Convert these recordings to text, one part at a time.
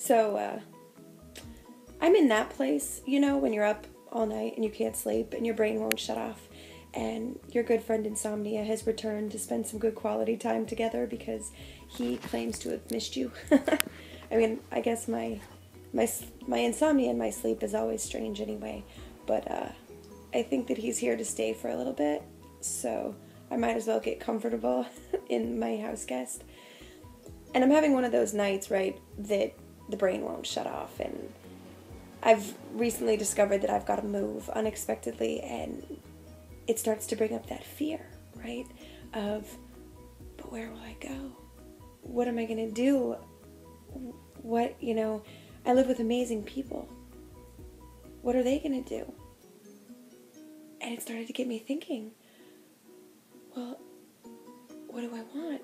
So, I'm in that place, when you're up all night and you can't sleep and your brain won't shut off, and your good friend Insomnia has returned to spend some good quality time together because he claims to have missed you. I mean, I guess my insomnia and my sleep is always strange anyway, but I think that he's here to stay for a little bit, so I might as well get comfortable in my house guest. And I'm having one of those nights, right, that the brain won't shut off, and I've recently discovered that I've got to move unexpectedly, and it starts to bring up that fear, right, of, but where will I go? What am I going to do? What, I live with amazing people. What are they going to do? And it started to get me thinking, well, what do I want?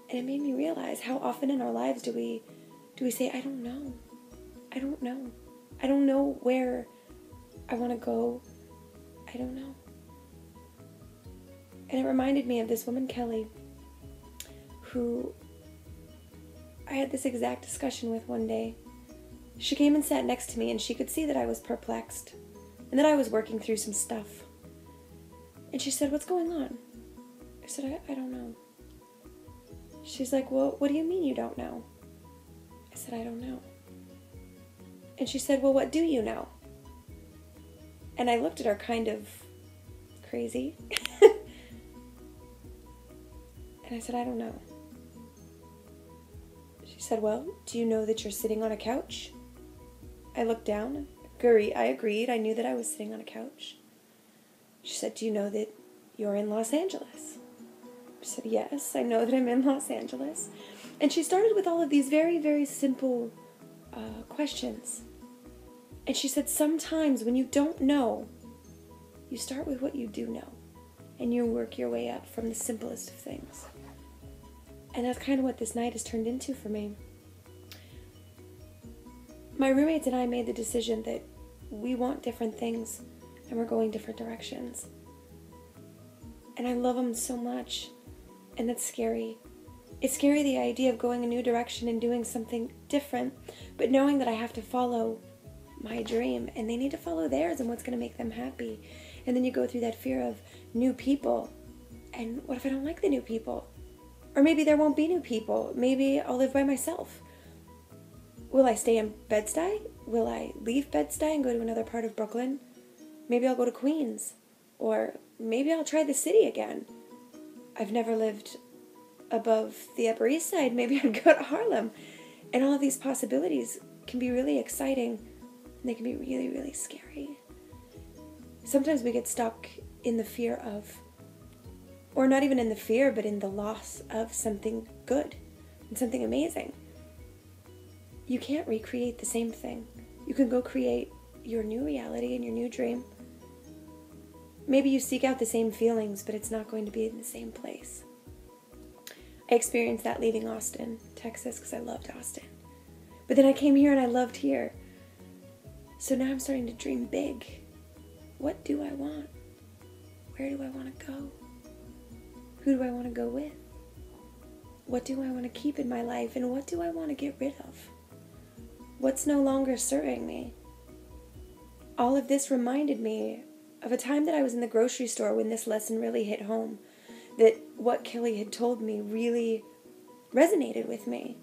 And it made me realize how often in our lives do we say, I don't know. I don't know. I don't know where I want to go. I don't know. And it reminded me of this woman, Kelly, who I had this exact discussion with one day. She came and sat next to me, and she could see that I was perplexed and that I was working through some stuff. And she said, what's going on? I said, I don't know. She's like, well, what do you mean you don't know? I said, I don't know. And she said, well, what do you know? And I looked at her kind of crazy. And I said, I don't know. She said, well, do you know that you're sitting on a couch? I looked down. I agreed. I knew that I was sitting on a couch. She said, do you know that you're in Los Angeles? I said, yes, I know that I'm in Los Angeles. And she started with all of these very, very simple questions. And she said, sometimes when you don't know, you start with what you do know. And you work your way up from the simplest of things. And that's kind of what this night has turned into for me. My roommates and I made the decision that we want different things and we're going different directions. And I love them so much. And that's scary. It's scary, the idea of going a new direction and doing something different, but knowing that I have to follow my dream and they need to follow theirs and what's going to make them happy. And then you go through that fear of new people. And what if I don't like the new people? Or maybe there won't be new people. Maybe I'll live by myself. Will I stay in Bed-Stuy? Will I leave Bed-Stuy and go to another part of Brooklyn? Maybe I'll go to Queens. Or maybe I'll try the city again. I've never lived above the Upper East Side. Maybe I'd go to Harlem. And all of these possibilities can be really exciting. And they can be really, really scary. Sometimes we get stuck in the fear of, or not even in the fear, but in the loss of something good and something amazing. You can't recreate the same thing. You can go create your new reality and your new dream. Maybe you seek out the same feelings, but it's not going to be in the same place. I experienced that leaving Austin, Texas, because I loved Austin. But then I came here and I loved here. So now I'm starting to dream big. What do I want? Where do I want to go? Who do I want to go with? What do I want to keep in my life, and what do I want to get rid of? What's no longer serving me? All of this reminded me of a time that I was in the grocery store when this lesson really hit home, that what Kelly had told me really resonated with me.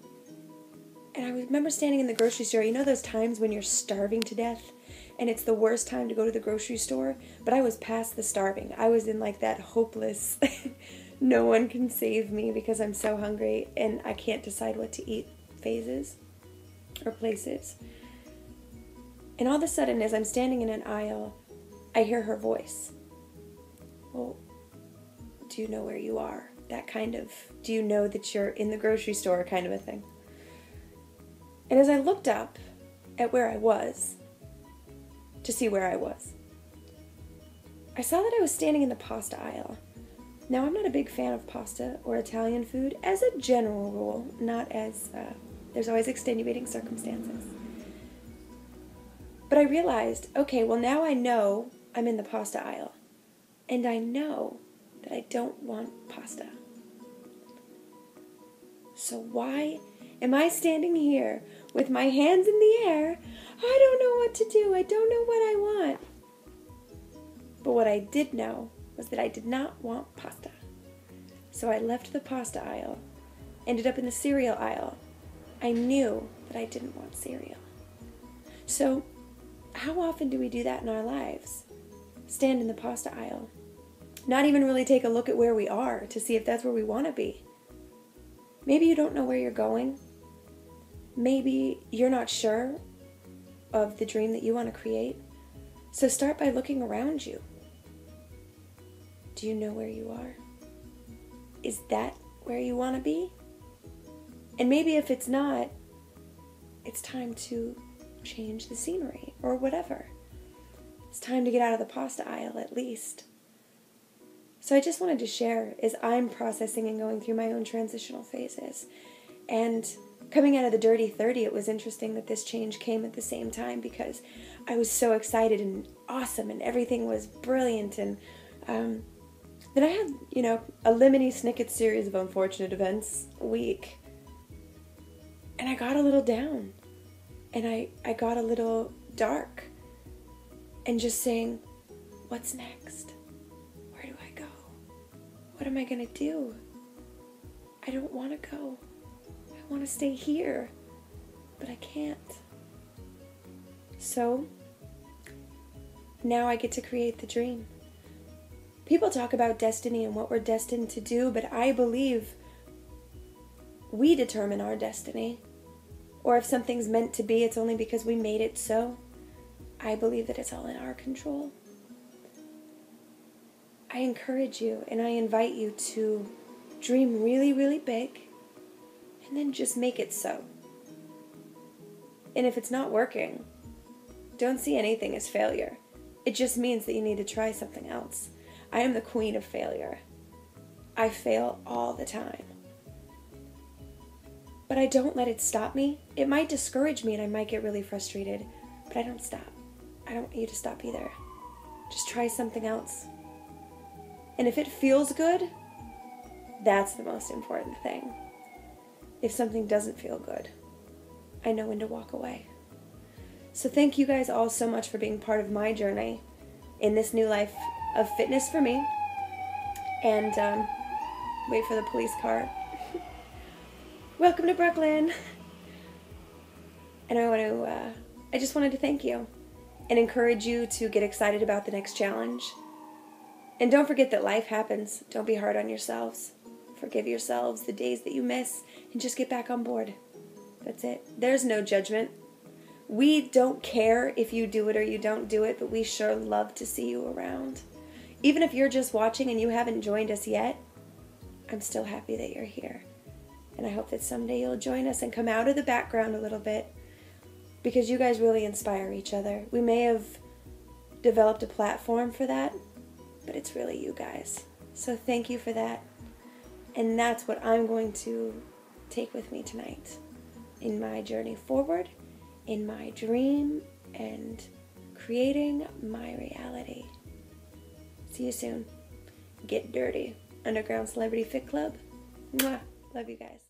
And I remember standing in the grocery store. You know those times when you're starving to death and it's the worst time to go to the grocery store? But I was past the starving. I was in like that hopeless, no one can save me because I'm so hungry and I can't decide what to eat phases or places. And all of a sudden, as I'm standing in an aisle, I hear her voice. Well, do you know where you are? That kind of, do you know that you're in the grocery store kind of a thing. And as I looked up at where I was, to see where I was, I saw that I was standing in the pasta aisle. Now, I'm not a big fan of pasta or Italian food as a general rule, not as, there's always extenuating circumstances. But I realized, okay, well now I know I'm in the pasta aisle. And I know that I don't want pasta. So why Am I standing here with my hands in the air? I don't know what to do. I don't know what I want. But what I did know was that I did not want pasta. So I left the pasta aisle, ended up in the cereal aisle. I knew that I didn't want cereal. So how often do we do that in our lives? Stand in the pasta aisle. Not even really take a look at where we are to see if that's where we want to be. Maybe you don't know where you're going. Maybe you're not sure of the dream that you want to create. So start by looking around you. Do you know where you are? Is that where you want to be? And maybe if it's not, it's time to change the scenery or whatever. It's time to get out of the pasta aisle at least. So I just wanted to share as I'm processing and going through my own transitional phases. And coming out of the Dirty 30, it was interesting that this change came at the same time because I was so excited and awesome and everything was brilliant. And then I had, a Lemony Snicket series of unfortunate events week. And I got a little down. And I got a little dark. And just saying, what's next? Where do I go? What am I going to do? I don't want to go. I want to stay here. But I can't. So, now I get to create the dream. People talk about destiny and what we're destined to do, but I believe we determine our destiny. Or if something's meant to be, it's only because we made it so. I believe that it's all in our control. I encourage you and I invite you to dream really, really big and then just make it so. And if it's not working, don't see anything as failure. It just means that you need to try something else. I am the queen of failure. I fail all the time. But I don't let it stop me. It might discourage me and I might get really frustrated, but I don't stop. I don't want you to stop either. Just try something else. And if it feels good, that's the most important thing. If something doesn't feel good, I know when to walk away. So thank you guys all so much for being part of my journey in this new life of fitness for me. And wait for the police car. Welcome to Brooklyn. And I just wanted to thank you and encourage you to get excited about the next challenge. And don't forget that life happens. Don't be hard on yourselves. Forgive yourselves the days that you miss and just get back on board. That's it. There's no judgment. We don't care if you do it or you don't do it, but we sure love to see you around. Even if you're just watching and you haven't joined us yet, I'm still happy that you're here. And I hope that someday you'll join us and come out of the background a little bit because you guys really inspire each other. We may have developed a platform for that, but it's really you guys. So thank you for that. And that's what I'm going to take with me tonight in my journey forward, in my dream, and creating my reality. See you soon. Get dirty. Underground Celebrity Fit Club. Mwah. Love you guys.